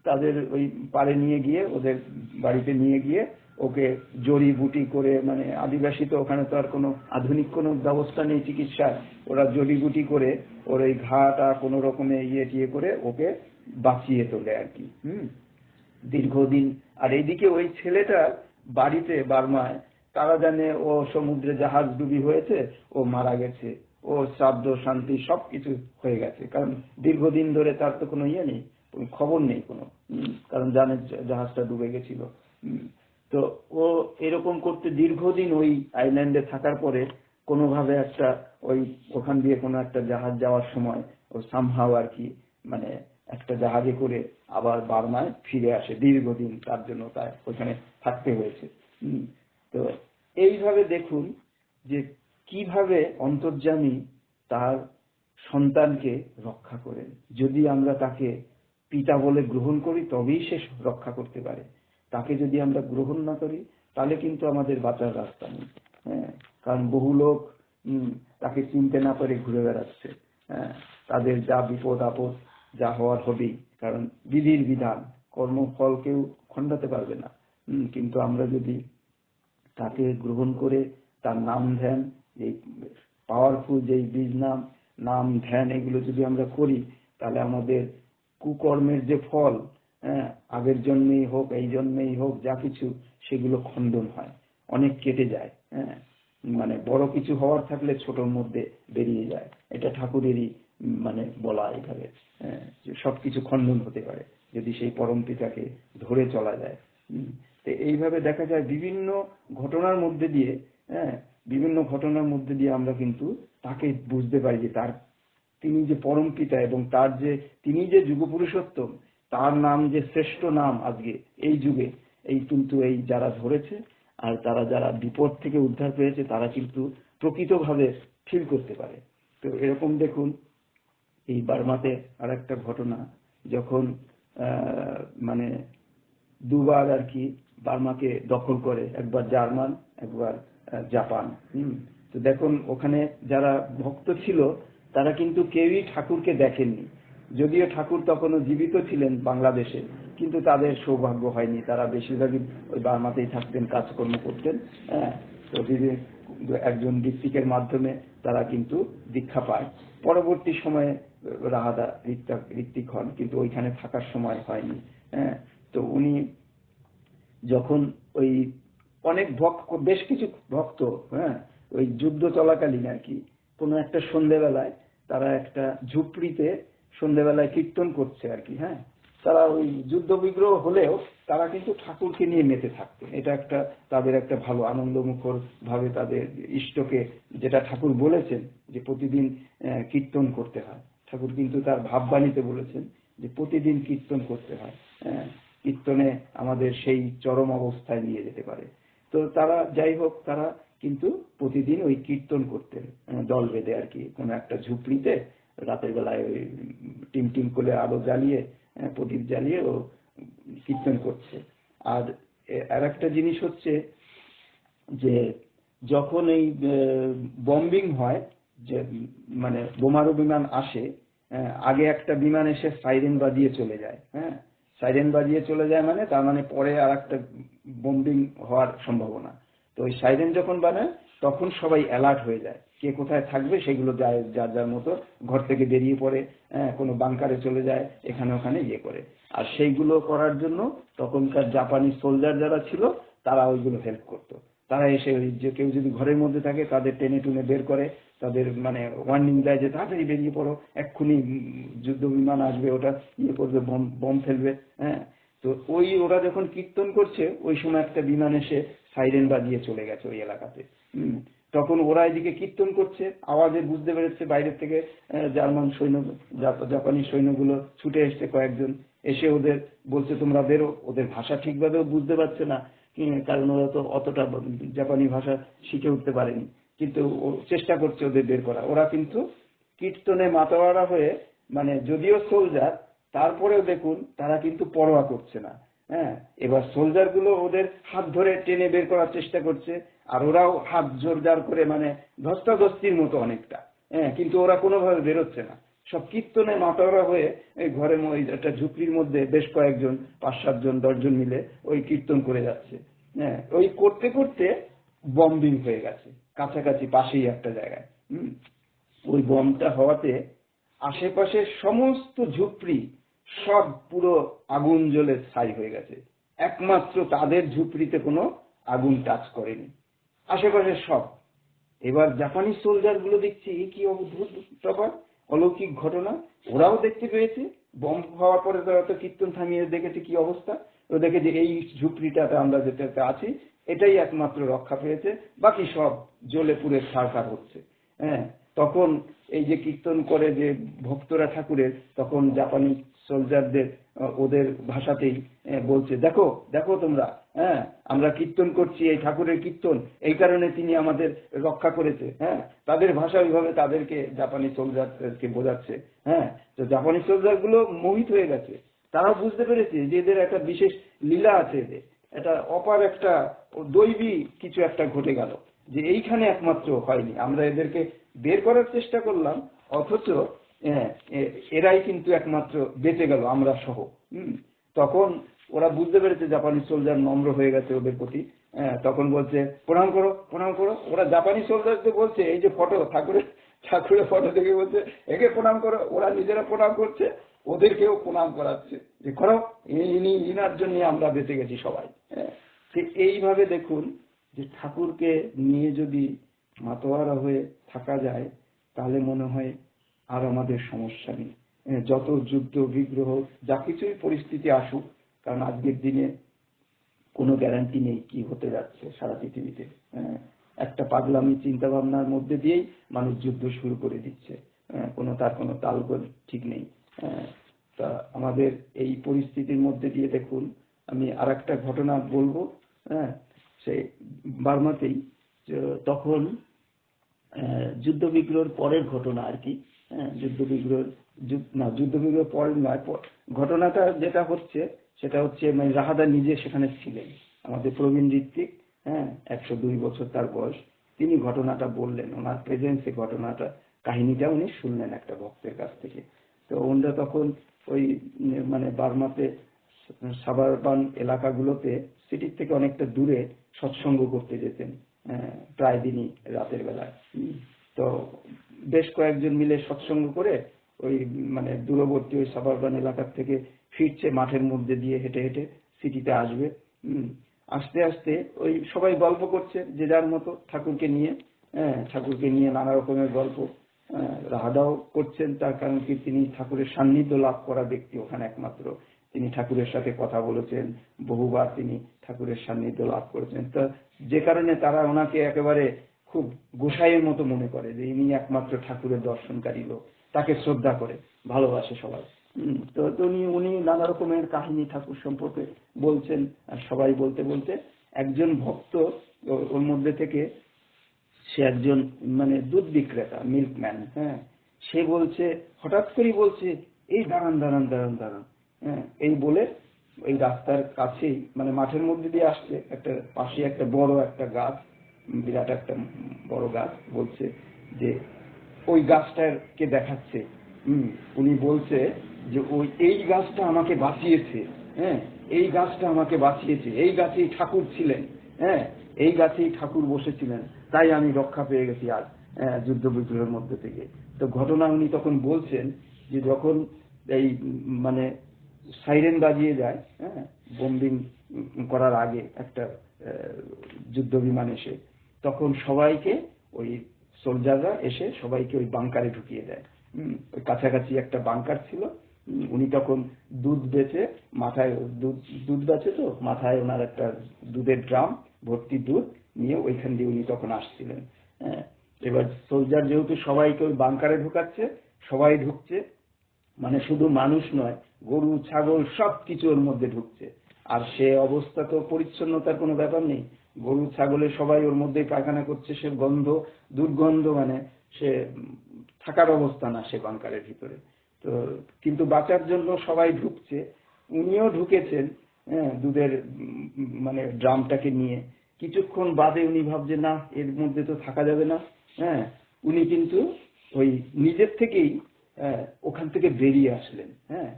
তাদের ওই পাড়ে নিয়ে গিয়ে, ওদের বাড়িতে নিয়ে গিয়ে ওকে জড়িবুটি করে, মানে আদিবাসী তো, ওখানে তো আর কোনো আধুনিক কোনো ব্যবস্থা নেই চিকিৎসার, ওরা জড়িবুটি করে ওর এই ঘাটা কোনো রকমে টিয়ে করে ওকে বাঁচিয়ে তোলে আর কি। দীর্ঘদিন। আর এইদিকে ওই ছেলেটা বাড়িতে বার্মায়, তারা জানে ও সমুদ্রে জাহাজ ডুবি হয়েছে, ও মারা গেছে, ও শ্রাদ্ধ শান্তি সবকিছু হয়ে গেছে, কারণ দীর্ঘদিন ধরে তার তো কোনো নেই, খবর নেই কোনো, কারণ জানে জাহাজটা ডুবে গেছিল। তো ও এরকম করতে দীর্ঘদিন ওই আইল্যান্ডে থাকার পরে কোনোভাবে একটা ওখান দিয়ে কোনো একটা জাহাজ যাওয়ার সময় ও সামহাও আর কি, মানে একটা জাহাজে করে আবার বার্মায় ফিরে আসে। দীর্ঘদিন তার জন্য তাই ওখানে থাকতে হয়েছে। তো এইভাবে দেখুন যে কিভাবে অন্তর্যামী তার সন্তানকে রক্ষা করেন। যদি আমরা তাকে পিতা বলে গ্রহণ করি, তবেই সে রক্ষা করতে পারে। তাকে যদি আমরা গ্রহণ না করি, তাহলে কিন্তু আমাদের বাঁচার রাস্তা নেই। হ্যাঁ, কারণ বহু লোক তাকে চিনতে না পারে ঘুরে বেড়াচ্ছে। হ্যাঁ, তাদের যা বিপদ আপদ যা হওয়ার হবেই, কারণ বিধির বিধান, কর্মফল কেউ খণ্ডাতে পারবে না। কিন্তু আমরা যদি তাকে গ্রহণ করে তার নাম ধ্যান, এই পাওয়ারফুল যেই বীজ নাম ধ্যান, এগুলো যদি আমরা করি, তাহলে আমাদের কুকর্মের যে ফল, আগের জন্মেই হোক এই জন্মেই হোক যা কিছু, সেগুলো খণ্ডন হয়, অনেক কেটে যায়। মানে বড় কিছু হওয়ার থাকলে ছোটর মধ্যে বেরিয়ে যায়। এটা ঠাকুরেরই মানে বলা এইভাবে, যে সবকিছু খণ্ডন হতে পারে যদি সেই পরম পিতাকে ধরে চলা যায়। তো এইভাবে দেখা যায় বিভিন্ন ঘটনার মধ্যে দিয়ে, বিভিন্ন ঘটনার মধ্যে দিয়ে আমরা কিন্তু তাকে বুঝতে পারি যে তিনি যে পরম পিতা, এবং তিনি যে যুগপুরুষোত্তম, তার নাম যে শ্রেষ্ঠ নাম আজকে এই যুগে, কিন্তু এই যারা ধরেছে আর তারা যারা বিপদ থেকে উদ্ধার পেয়েছে, তারা কিন্তু প্রকৃতভাবে ফিল করতে পারে। তো এরকম দেখুন এই বার্মাতে আর একটা ঘটনা, যখন মানে দুবার আর কি বার্মাকে দখল করে, একবার জার্মান, একবার জাপান। তো দেখুন ওখানে যারা ভক্ত ছিল, তারা কিন্তু কেউই ঠাকুরকে দেখেননি, যদিও ঠাকুর তখনও জীবিত ছিলেন বাংলাদেশে, কিন্তু তাদের সৌভাগ্য হয়নি। তারা বেশিরভাগই ওই বার্মাতেই থাকতেন, কাজকর্ম করতেন। তো একজন ঋত্বিকের মাধ্যমে তারা কিন্তু দীক্ষা পায়। পরবর্তী সময়ে রাহাদা ঋত্বিক হন, কিন্তু ওইখানে থাকার সময় হয়নি। তো উনি যখন ওই অনেক বেশ কিছু ভক্ত, ওই যুদ্ধ চলাকালীন আর কি, কোনো একটা সন্ধ্যেবেলায় তারা একটা ঝুপড়িতে সন্ধ্যেবেলায় কীর্তন করছে আর কি। তারা ওই যুদ্ধ বিগ্রহ হলেও তারা কিন্তু ঠাকুরকে নিয়ে মেতে থাকতেন। এটা একটা তাদের একটা ভালো আনন্দমুখর ভাবে তাদের ইষ্টকে, যেটা ঠাকুর বলেছেন যে প্রতিদিন কীর্তন করতে হয়। ঠাকুর কিন্তু তার ভাববাণীতে বলেছেন যে প্রতিদিন কীর্তন করতে হয়। কীর্তনে আমাদের সেই চরম অবস্থায় নিয়ে যেতে পারে। তো তারা যাই হোক, তারা কিন্তু প্রতিদিন ওই কীর্তন করতেন দল বেঁধে আর কি, কোনো একটা ঝুপড়িতে রাতের বেলায় ওই টিম টিম করে আলো জ্বালিয়ে, প্রদীপ জ্বালিয়ে ও কীর্তন করছে। আর একটা জিনিস হচ্ছে যে যখন এই বম্বিং হয়, যে মানে বোমারু বিমান আসে, আগে একটা বিমান এসে সাইরেন বাজিয়ে চলে যায়। সাইরেন বাজিয়ে চলে যায় মানে তার মানে পরে আর একটা বম্বিং হওয়ার সম্ভাবনা। তো ওই সাইরেন যখন বানায়, তখন সবাই অ্যালার্ট হয়ে যায়, কে কোথায় থাকবে সেগুলো যায়, যার যার মতো ঘর থেকে বেরিয়ে পড়ে, কোনো বাংকারে চলে যায়, এখানে ওখানে করে। আর সেইগুলো করার জন্য তখনকার জাপানি সোলজার যারা ছিল, তারা ওইগুলো হেল্প করতো। তারা এসে ওই যে কেউ যদি ঘরের মধ্যে থাকে, তাদের টেনে টুনে বের করে, তাদের মানে ওয়ার্নিং দেয় যে তাড়াতাড়ি বেরিয়ে পড়ো, এক্ষুনি যুদ্ধ বিমান আসবে, ওটা করবে, বম ফেলবে। তো ওরা যখন কীর্তন করছে ওই সময় একটা বিমান এসে সাইরেন বাজিয়ে চলে গেছে ওই এলাকাতে। তখন ওরা এদিকে কীর্তন করছে, আওয়াজে বুঝতে পেরেছে বাইরের থেকে জার্মান সৈন্য, জাপানি সৈন্যগুলো ছুটে এসছে কয়েকজন, এসে ওদের বলছে তোমরা বেরো। ওদের ভাষা ঠিকভাবেও বুঝতে পারছে না, কারণ ওরা তো অতটা জাপানি ভাষা শিখে উঠতে পারেনি, কিন্তু চেষ্টা করছে ওদের বের করা। ওরা কিন্তু কীর্তনে মাতোয়ারা হয়ে, মানে যদিও সোলজার, তারপরেও দেখুন তারা কিন্তু পরোয়া করছে না। হ্যাঁ, এবার সোলজার গুলো ওদের হাত ধরে টেনে বের করার চেষ্টা করছে, আর ওরাও হাত জোরদার করে, মানে ধস্তাধস্তির মতো অনেকটা। হ্যাঁ, কিন্তু ওরা কোনোভাবে বেরোচ্ছে না, সব কীর্তনে মাতোয়ারা হয়ে এই ঘরের ওই একটা ঝুপড়ির মধ্যে বেশ কয়েকজন 5-7 জন 10 জন মিলে ওই কীর্তন করে যাচ্ছে। হ্যাঁ, ওই করতে করতে বম্বিং হয়ে গেছে কাছাকাছি পাশেই একটা জায়গায়। ওই বমটা হওয়াতে আশেপাশের সমস্ত ঝুপড়ি সব পুরো আগুন জ্বলে ছাই হয়ে গেছে, একমাত্র তাদের ঝুপড়িতে কোনো আগুন টাচ করেনি, আশেপাশে সব। এবার জাপানি সোলজার গুলো দেখছে এই কি অদ্ভুত ব্যাপার, অলৌকিক ঘটনা। ওরাও দেখতে পেয়েছে বম হওয়ার পরে, তারা তো কীর্তন থামিয়ে দেখেছে কি অবস্থা। ও দেখে যে এই ঝুপড়িটাতে আমরা যেটাতে আছি এটাই একমাত্র রক্ষা পেয়েছে, বাকি সব জ্বলে পুড়ে ছারখার হচ্ছে। হ্যাঁ, তখন এই যে কীর্তন করে যে ভক্তরা ঠাকুরের, তখন জাপানি সোলজারদের ওদের ভাষাতেই বলছে, দেখো দেখো তোমরা, হ্যাঁ আমরা কীর্তন করছি, এই ঠাকুরের কীর্তন, এই কারণে তিনি আমাদের রক্ষা করেছে। হ্যাঁ, তাদের ভাষা ওইভাবে তাদেরকে জাপানি সোলজারকে বোঝাচ্ছে। হ্যাঁ, তো জাপানি সোলজার গুলো মোহিত হয়ে গেছে, তারা বুঝতে পেরেছে যে এদের একটা বিশেষ লীলা আছে, এদের এটা অপার একটা দৈবী কিছু একটা ঘটে গেল, যে এইখানে একমাত্র হয়নি। আমরা এদেরকে বের করার চেষ্টা করলাম, অথচ এরাই কিন্তু একমাত্র বেঁচে গেল, আমরা সহ। তখন ওরা বুঝতে পেরেছে জাপানি সোলজার নম্র হয়ে গেছে ওদের প্রতি। তখন বলছে প্রণাম করো প্রণাম করো। ওরা জাপানি সোলজারদের বলছে, এই যে ফটো ঠাকুরের ফটো দেখে বলছে একে প্রণাম করো। ওরা নিজেরা প্রণাম করছে, ওদেরকেও প্রণাম করাচ্ছে যে করো, ইনার জন্য আমরা বেঁচে গেছি সবাই। এইভাবে দেখুন যে ঠাকুরকে নিয়ে যদি মাতোয়ারা হয়ে থাকা যায়, তাহলে মনে হয় আর আমাদের সমস্যা নেই। যত যুদ্ধ বিগ্রহ যা কিছুই পরিস্থিতি আসুক, কারণ আজকের দিনে কোনো গ্যারান্টি নেই কি হতে যাচ্ছে সারা পৃথিবীতে। একটা পাগলামি চিন্তা ভাবনার মধ্যে দিয়েই মানুষ যুদ্ধ শুরু করে দিচ্ছে, তার কোনো তালগোল ঠিক নেই। তা আমাদের এই পরিস্থিতির মধ্যে দিয়ে দেখুন, আমি আর একটা ঘটনা বলবো। সে বার্মাতেই তখন যুদ্ধ বিগ্রহের পরের ঘটনা আর কি। যুদ্ধ বিগ্রহ পরের নয়, ঘটনাটা যেটা হচ্ছে সেটা হচ্ছে, মানে রাহাদা নিজে সেখানে ছিলেন, আমাদের প্রবীণ ঋত্বিক। 102 বছর তার বয়স। তিনি ঘটনাটা বললেন, ওনার প্রেজেন্সে ঘটনাটা, কাহিনীটা উনি শুনলেন একটা ভক্তের কাছ থেকে। তো ওনারা তখন ওই মানে বার্মাতে সাবারবান এলাকাগুলোতে সিটির থেকে অনেকটা দূরে সৎসঙ্গ করতে যেতেন প্রায় দিনই রাতের বেলায়। তো বেশ কয়েকজন মিলে সৎসঙ্গ করে ওই মানে দূরবর্তী ওই সাবারবান এলাকার থেকে ফিরছে, মাঠের মধ্যে দিয়ে হেঁটে হেঁটে সিটিতে আসবে। আস্তে আস্তে ওই সবাই গল্প করছে যে যার মতো ঠাকুরকে নিয়ে নানা রকমের গল্প। রাহাদাও করছেন, তার কারণ কি তিনি ঠাকুরের সান্নিধ্য লাভ করা ব্যক্তি ওখানে একমাত্র। তিনি ঠাকুরের সাথে কথা বলেছেন বহুবার, তিনি ঠাকুরের সান্নিধ্য লাভ করেছেন। তো যে কারণে তারা ওনাকে একেবারে খুব গোসাইয়ের মতো মনে করে, যে ইনি একমাত্র ঠাকুরের দর্শনকারী লোক, তাকে শ্রদ্ধা করে ভালোবাসে সবাই। তো উনি নানা রকমের কাহিনী ঠাকুর সম্পর্কে বলছেন, আর সবাই বলতে বলতে একজন ভক্ত ওর মধ্যে থেকে, সে একজন মানে দুধ বিক্রেতা, মিল্কম্যান। সে বলছে, হঠাৎ করে বলছে, এই দাঁড়ান দাঁড়ান দাঁড়ান দাঁড়ান। এই বলে ওই রাস্তার কাছেই, মানে মাঠের মধ্যে দিয়ে আসছে, একটা পাশে একটা বড় একটা গাছ, বিরাট একটা বড় গাছ, বলছে যে ওই গাছটাকে দেখাচ্ছে। উনি বলছে যে এই গাছটা আমাকে বাঁচিয়েছে, এই গাছটা আমাকে বাঁচিয়েছে, এই গাছেই ঠাকুর ছিলেন, এই গাছেই ঠাকুর বসেছিলেন, তাই আমি রক্ষা পেয়ে গেছি আজ যুদ্ধ বিগ্রহের মধ্যে থেকে। তো ঘটনা উনি তখন বলছেন যে যখন এই মানে সাইরেন বাজিয়ে যায়, বোম্বিং করার আগে একটা যুদ্ধ বিমান এসে, তখন সবাইকে ওই সোলজাররা এসে সবাইকে ওই বাংকারে ঢুকিয়ে দেয়। ওই কাছাকাছি একটা বাংকার ছিল, উনি তখন দুধ বেচে মাথায় দুধ বেচে, তো মাথায় ওনার একটা দুধের ড্রাম ভর্তি দুধ নিয়ে ওইখান দিয়ে উনি তখন আসছিলেন। হ্যাঁ, এবার সোলজার যেহেতু সবাইকে ওই বাংকারে ঢুকাচ্ছে, সবাই ঢুকছে, মানে শুধু মানুষ নয়, গরু ছাগল সবকিছু ওর মধ্যে ঢুকছে। আর সে অবস্থা তো পরিচ্ছন্নতার কোনো ব্যাপার নেই, গরু ছাগলের সবাই ওর মধ্যেই পায়খানা করছে, সে দুর্গন্ধ, মানে সে থাকার অবস্থা না সে বাংকারের ভিতরে। তো কিন্তু বাঁচার জন্য সবাই ঢুকছে, উনিও ঢুকেছেন। হ্যাঁ, দুধের মানে ড্রামটাকে নিয়ে কিছুক্ষণ বাদে উনি ভাবছে না, এর মধ্যে তো থাকা যাবে না। হ্যাঁ, উনি কিন্তু ওই নিজের থেকেই ওখান থেকে বেরিয়ে আসলেন। হ্যাঁ,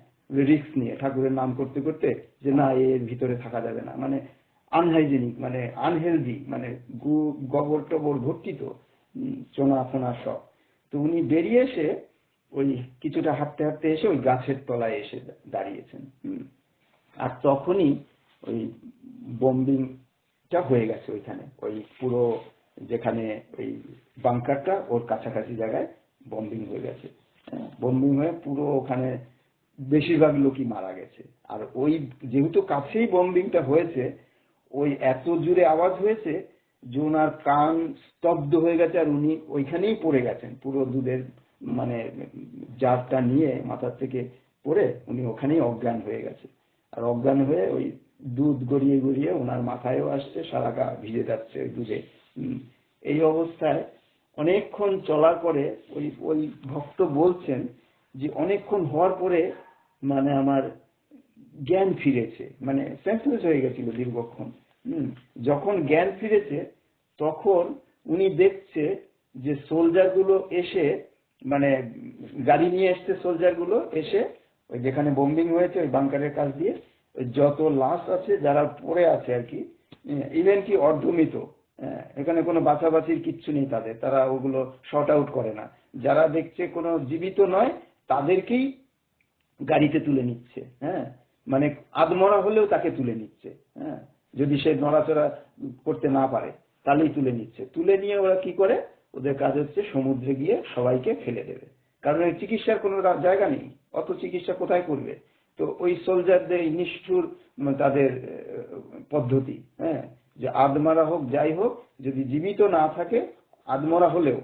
রিস্ক নিয়ে ঠাকুরের নাম করতে করতে, যে না, এর ভিতরে থাকা যাবে না, মানে আনহাইজেনিক, মানে আনহেলদি, মানে গোবর টবর ভর্তি, তো চোনা ফোনা সব। তো উনি বেরিয়ে এসে ওই কিছুটা হাঁটতে হাঁটতে এসে ওই গাছের তলায় এসে দাঁড়িয়েছেন। আর তখনই ওই বম্বিংটা হয়ে গেছে ওইখানে, ওই পুরো যেখানে ওই বাংকারটা ওর কাছাকাছি জায়গায় বম্বিং হয়ে গেছে। বম্বিং হয়ে পুরো ওখানে বেশিরভাগ লোকই মারা গেছে। আর ওই যেহেতু কাছেই বম্বিংটা হয়েছে, ওই এত জোরে আওয়াজ হয়েছে যে ওনার কান স্তব্ধ হয়ে গেছে, আর উনি ওইখানেই পড়ে গেছেন, পুরো দুধের মানে জারটা নিয়ে মাথার থেকে পড়ে উনি ওখানেই অজ্ঞান হয়ে গেছে। আর অজ্ঞান হয়ে ওই দুধ গড়িয়ে গড়িয়ে ওনার মাথায়ও আসছে, সারা গা ভিজে যাচ্ছে ওই দুধে। এই অবস্থায় অনেকক্ষণ চলার পরে ওই ওই ভক্ত বলছেন যে অনেকক্ষণ হওয়ার পরে মানে আমার জ্ঞান ফিরেছে, মানে সেন্সলেস হয়ে গেছিল দীর্ঘক্ষণ। যখন জ্ঞান ফিরেছে তখন উনি দেখছে যে সোলজার গুলো এসে, মানে গাড়ি নিয়ে এসছে সোলজার গুলো এসে ওই যেখানে বম্বিং হয়েছে ওই বাংকারের কাছ দিয়ে যত লাশ আছে যারা পড়ে আছে আর কি, ইভেন কি অর্ধমৃত, এখানে কোনো বাঁচাবাচির কিচ্ছু নেই তাদের, তারা ওগুলো শর্ট আউট করে না, যারা দেখছে কোনো জীবিত নয় তাদেরকেই গাড়িতে তুলে নিচ্ছে। হ্যাঁ, মানে আধমরা হলেও তাকে তুলে নিচ্ছে। হ্যাঁ, যদি সে নড়াচড়া করতে না পারে তাহলেই তুলে নিচ্ছে। তুলে নিয়ে ওরা কি করে, ওদের কাজ হচ্ছে সমুদ্রে গিয়ে সবাইকে ফেলে দেবে, কারণ এর চিকিৎসার কোনো জায়গা নেই, অত চিকিৎসা কোথায় করবে। তো ওই সোলজারদের নিষ্ঠুর তাদের পদ্ধতি, হ্যাঁ, যে আধমরা হোক যাই হোক, যদি জীবিত না থাকে আধমরা হলেও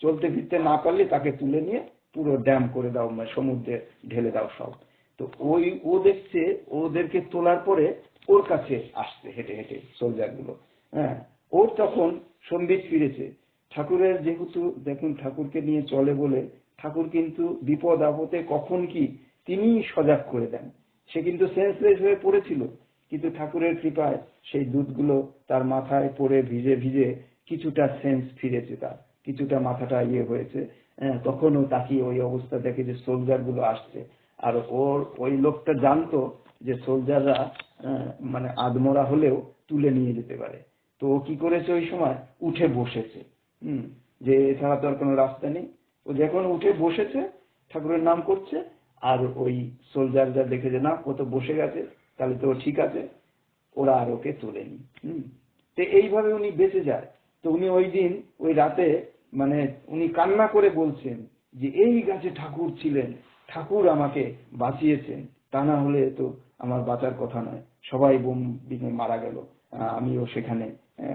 চলতে ফিরতে না পারলে তাকে তুলে নিয়ে পুরো ড্যাম করে দাও, মানে সমুদ্রে ঢেলে দাও সব। তো ওই ও দেখছে ওদেরকে তোলার পরে ওর কাছে আসছে হেঁটে হেঁটে সোলজার গুলো। হ্যাঁ, ওর তখন সম্বিত ফিরেছে। ঠাকুরের যেহেতু দেখুন ঠাকুরকে নিয়ে চলে বলে, ঠাকুর কিন্তু বিপদ আপদে কখন কি তিনি সজাগ করে দেন। সে কিন্তু সেন্সলেস হয়ে পড়েছিল, কিন্তু ঠাকুরের কৃপায় সেই দুধগুলো তার মাথায় পড়ে ভিজে ভিজে কিছুটা সেন্স ফিরেছে, তার কিছুটা মাথাটা ইয়ে হয়েছে। তখনও তাকিয়ে ওই অবস্থা দেখে যে সোলজার গুলো আসছে, আর ওর ওই লোকটা জানতো যে সোলজাররা মানে আধমরা হলেও তুলে নিয়ে যেতে পারে। তো ও কি করেছে, ওই সময় উঠে বসেছে, যে এছাড়া তো আর কোনো রাস্তা নেই। ও যখন উঠে বসেছে ঠাকুরের নাম করছে, আর ওই সোলজাররা দেখে যে না, ও তো বসে গেছে, তাহলে তো ঠিক আছে, ওরা আর ওকে তোলেনি। তো এইভাবে উনি বেঁচে যায়। তো উনি ওই দিন ওই রাতে মানে উনি কান্না করে বলছেন যে এই গাছে ঠাকুর ছিলেন, ঠাকুর আমাকে বাঁচিয়েছেন, তা না হলে তো আমার বাঁচার কথা নয়, সবাই বোমে মারা গেল, আমিও সেখানে,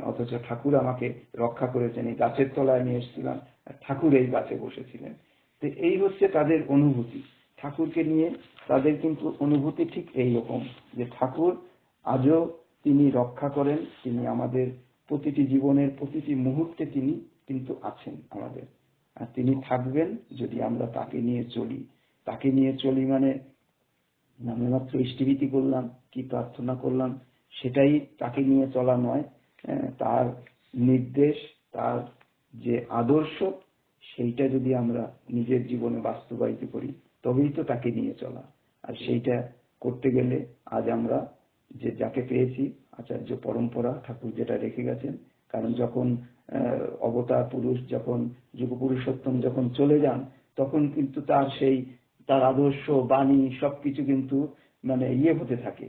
অথচ ঠাকুর আমাকে রক্ষা করেছেন, এই গাছের তলায় আমি এসেছিলাম, ঠাকুর এই গাছে বসেছিলেন। তো এই হচ্ছে তাদের অনুভূতি ঠাকুরকে নিয়ে। তাদের কিন্তু অনুভূতি ঠিক এইরকম যে ঠাকুর আজও তিনি রক্ষা করেন, তিনি আমাদের প্রতিটি জীবনের প্রতিটি মুহূর্তে তিনি কিন্তু আছেন আমাদের, আর তিনি থাকবেন যদি আমরা তাকে নিয়ে চলি। তাকে নিয়ে চলি মানে আমি মাত্র ইষ্টিভীতি করলাম, কি প্রার্থনা করলাম, সেটাই তাকে নিয়ে চলা নয়। তার নির্দেশ, তার যে আদর্শ, সেইটা যদি আমরা নিজের জীবনে বাস্তবায়িত করি তবেই তো তাকে নিয়ে চলা। আর সেইটা করতে গেলে আজ আমরা যে যাকে পেয়েছি, আচার্য পরম্পরা ঠাকুর যেটা রেখে গেছেন, কারণ যখন অবতার পুরুষ, যখন যুগ পুরুষোত্তম যখন চলে যান, তখন কিন্তু তার সেই তার আদর্শ বাণী সবকিছু কিন্তু মানে ইয়ে হতে থাকে,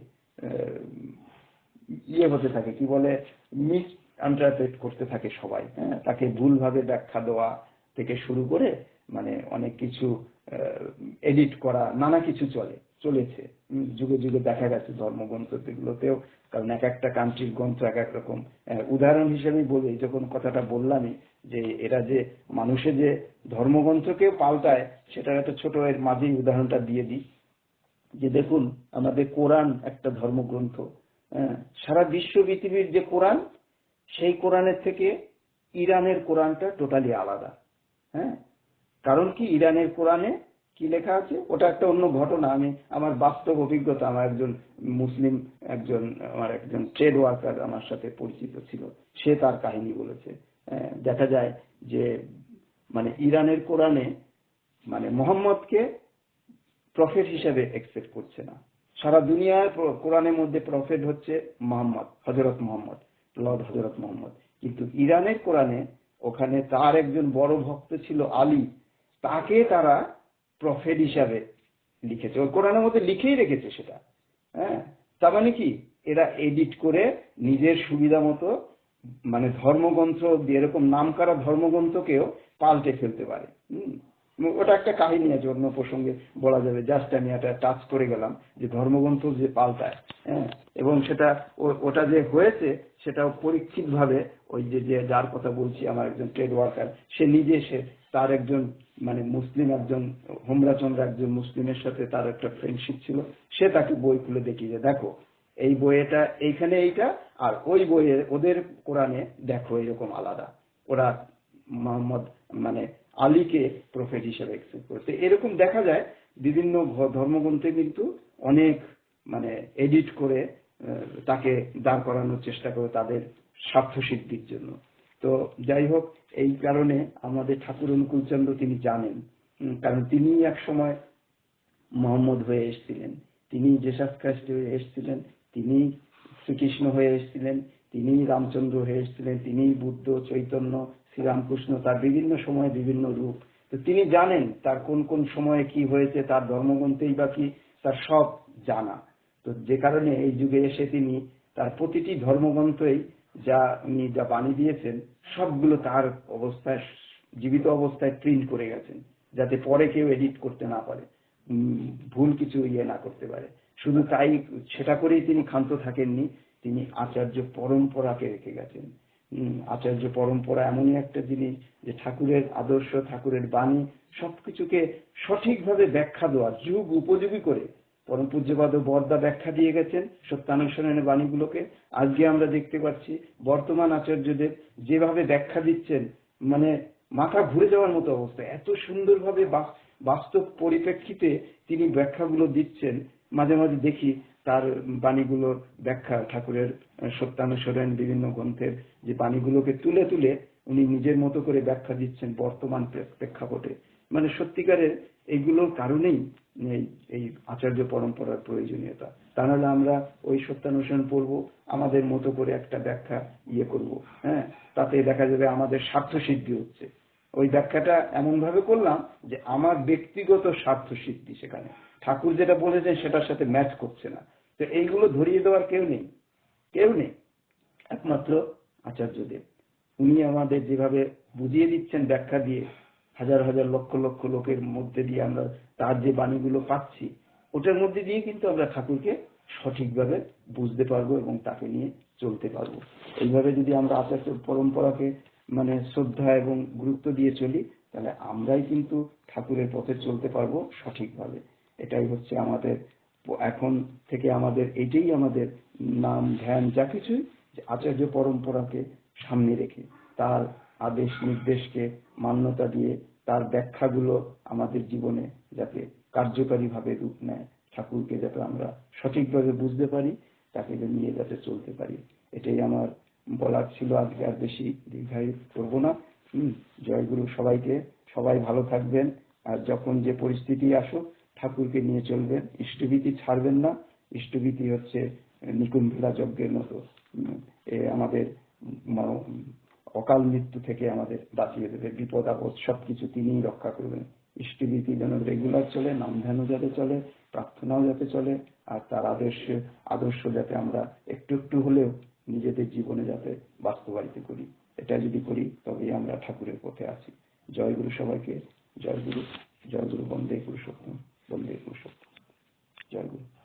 কি বলে, মিস আন্টারপ্রেট করতে থাকে সবাই। হ্যাঁ, তাকে ভুলভাবে ব্যাখ্যা দেওয়া থেকে শুরু করে মানে অনেক কিছু এডিট করা নানা কিছু চলেছে। যুগে যুগে দেখা গেছে ধর্মগ্রন্থগুলোতেও, কারণ এক একটা কান্ট্রির গ্রন্থ এক এক রকম। উদাহরণ হিসেবে বলি, যখন কথাটা বললামই যে এরা যে মানুষে যে ধর্মগ্রন্থকেও পাল্টায়, সেটার একটা ছোট এর মাঝেই উদাহরণটা দিয়ে দিই। যে দেখুন, আমাদের কোরআন একটা ধর্মগ্রন্থ, সারা বিশ্ব পৃথিবীর যে কোরআন, সেই কোরআনের থেকে ইরানের কোরআনটা টোটালি আলাদা। হ্যাঁ, কারণ কি, ইরানের কোরআনে কি লেখা আছে, ওটা একটা অন্য ঘটনা। আমি আমার বাস্তব অভিজ্ঞতা, আমার একজন মুসলিম আমার একজন ট্রেড ওয়ার্কার আমার সাথে পরিচিত ছিল, সে তার কাহিনী বলেছে। দেখা যায় যে মানে ইরানের কোরআনে মানে মোহাম্মদকে প্রফেট হিসেবে একসেপ্ট করছে না। সারা দুনিয়ার কোরআনের মধ্যে প্রফেট হচ্ছে মোহাম্মদ, হযরত মোহাম্মদ, লর্ড হযরত মোহাম্মদ। কিন্তু ইরানের কোরআনে ওখানে তার একজন বড় ভক্ত ছিল আলী, তাকে তারা প্রফেট হিসাবে লিখেছে, ওই কোরআনের মধ্যে লিখেই রেখেছে সেটা। হ্যাঁ, তার মানে কি, এরা এডিট করে নিজের সুবিধা মতো মানে ধর্মগ্রন্থ, এরকম নামকরা ধর্মগ্রন্থকেও পাল্টে ফেলতে পারে। ওটা একটা কাহিনী আছে, অন্য প্রসঙ্গে বলা যাবে, জাস্ট আমি এটা টাচ করে গেলাম যে ধর্মগ্রন্থ যে পাল্টায়। হ্যাঁ, এবং সেটা ওটা যে হয়েছে সেটাও পরীক্ষিত ভাবে, ওই যে যার কথা বলছি, আমার একজন ট্রেড ওয়ার্কার, সে নিজে তার একজন মানে মুসলিম, একজন হোমরা চন্দ্র একজন মুসলিমের সাথে তার একটা ফ্রেন্ডশিপ ছিল, সে তাকে বই খুলে দেখিয়ে, দেখো এই বইটা এইখানে এইটা, আর ওই বইয়ে ওদের কোরআনে দেখো এরকম আলাদা, ওরা মোহাম্মদ মানে আলীকে প্রফেট হিসেবে অ্যাকসেপ্ট করতে। এরকম দেখা যায় বিভিন্ন ধর্মগ্রন্থে কিন্তু অনেক মানে এডিট করে তাকে দাঁড় করানোর চেষ্টা করে তাদের স্বার্থ সিদ্ধির জন্য। তো যাই হোক, এই কারণে আমাদের ঠাকুর অনুকূলচন্দ্র তিনি জানেন, কারণ তিনি এক সময় মোহাম্মদ হয়ে এসেছিলেন, তিনি জেসাস খ্রিস্ট হয়ে এসেছিলেন, তিনি শ্রীকৃষ্ণ হয়ে এসেছিলেন, তিনি রামচন্দ্র হয়ে এসেছিলেন, তিনি বুদ্ধ, চৈতন্য, শ্রীরামকৃষ্ণ, তার বিভিন্ন সময়ে বিভিন্ন রূপ। তো তিনি জানেন তার কোন কোন সময়ে কি হয়েছে, তার ধর্মগ্রন্থেই বা কি, তার সব জানা। তো যে কারণে এই যুগে এসে তিনি তার প্রতিটি ধর্মগ্রন্থই উনি যা বাণী দিয়েছেন, সবগুলো তার অবস্থায়, জীবিত অবস্থায় প্রিন্ট করে গেছেন, যাতে পরে কেউ এডিট করতে না পারে, ভুল কিছু না করতে পারে। শুধু তাই, সেটা করেই তিনি ক্ষান্ত থাকেননি, তিনি আচার্য পরম্পরাকে রেখে গেছেন। আচার্য পরম্পরা এমনই একটা জিনিস যে ঠাকুরের আদর্শ, ঠাকুরের বাণী সবকিছুকে সঠিকভাবে ব্যাখ্যা দেওয়া, যুগ উপযোগী করে পরম পূজ্যপাদ বরদা ব্যাখ্যা দিয়ে গেছেন সত্যানুসরণের বাণীগুলোকে। আজকে আমরা দেখতে পাচ্ছি বর্তমান আচার্যদের যেভাবে ব্যাখ্যা দিচ্ছেন, মানে মাথা ঘুরে যাওয়ার মতো অবস্থা, এত সুন্দরভাবে বাস্তব পরিপ্রেক্ষিতে তিনি ব্যাখ্যাগুলো দিচ্ছেন। মাঝে মাঝে দেখি তার বাণীগুলোর ব্যাখ্যা, ঠাকুরের সত্যানুসরণ বিভিন্ন গ্রন্থের যে বাণীগুলোকে তুলে তুলে উনি নিজের মতো করে ব্যাখ্যা দিচ্ছেন বর্তমান প্রেক্ষাপটে। মানে সত্যিকারের এইগুলোর কারণেই এই আচার্য পরম্পরার প্রয়োজনীয়তা। তা নাহলে আমরা ওই সত্যানুসরণ পড়বো, আমাদের মতো করে একটা ব্যাখ্যা করব, হ্যাঁ, তাতে দেখা যাবে আমাদের স্বার্থ সিদ্ধি হচ্ছে। ওই ব্যাখ্যাটা এমন ভাবে করলাম যে আমার ব্যক্তিগত স্বার্থ সিদ্ধি, সেখানে ঠাকুর যেটা বলেছেন সেটার সাথে ম্যাচ করছে না। তো এইগুলো ধরিয়ে দেওয়ার কেউ নেই, একমাত্র আচার্যদেব। উনি আমাদের যেভাবে বুঝিয়ে দিচ্ছেন ব্যাখ্যা দিয়ে, হাজার হাজার লক্ষ লক্ষ লোকের মধ্যে দিয়ে আমরা তার যে বাণীগুলো পাচ্ছি, ওটার মধ্যে দিয়ে কিন্তু আমরা ঠাকুরকে সঠিকভাবে বুঝতে পারবো এবং তাকে নিয়ে চলতে পারবো। এইভাবে যদি আমরা আচার্য পরম্পরাকে মানে শ্রদ্ধা এবং গুরুত্ব দিয়ে চলি, তাহলে আমরাই কিন্তু ঠাকুরের পথে চলতে পারবো সঠিকভাবে। এটাই হচ্ছে আমাদের এখন থেকে এটাই আমাদের নাম ধ্যান যা কিছুই, যে আচার্য পরম্পরাকে সামনে রেখে তার আদেশ নির্দেশকে মান্যতা দিয়ে তার ব্যাখ্যাগুলো আমাদের জীবনে যাতে কার্যকারীভাবে রূপ নেয়, ঠাকুরকে যাতে আমরা সঠিকভাবে বুঝতে পারি, তাকে নিয়ে যাতে চলতে পারি, এটাই আমার বলার ছিল। আজকে আর বেশি দীর্ঘায়িত করবো না। জয়গুরু সবাইকে, সবাই ভালো থাকবেন। আর যখন যে পরিস্থিতি আসুক, ঠাকুরকে নিয়ে চলবেন, ইষ্টভীতি ছাড়বেন না। ইষ্টভীতি হচ্ছে নিকুম্ভিলা যজ্ঞের মতো, আমাদের অকাল মৃত্যু থেকে আমাদের বাঁচিয়ে দেবে, বিপদ আপদ সবকিছু তিনিই রক্ষা করবেন। ইষ্টভীতি যেন রেগুলার চলে, নাম ধ্যানও যাতে চলে, প্রার্থনাও যাতে চলে, আর তার আদর্শ যাতে আমরা একটু একটু হলেও নিজেদের জীবনে যাতে বাস্তবায়িত করি। এটা যদি করি তবেই আমরা ঠাকুরের পথে আছি। জয় গুরু সবাইকে, জয় গুরু। জয় গুরু, বন্দে পুরুষোত্তম, বন্দে পুরুষোত্তম, জয় গুরু।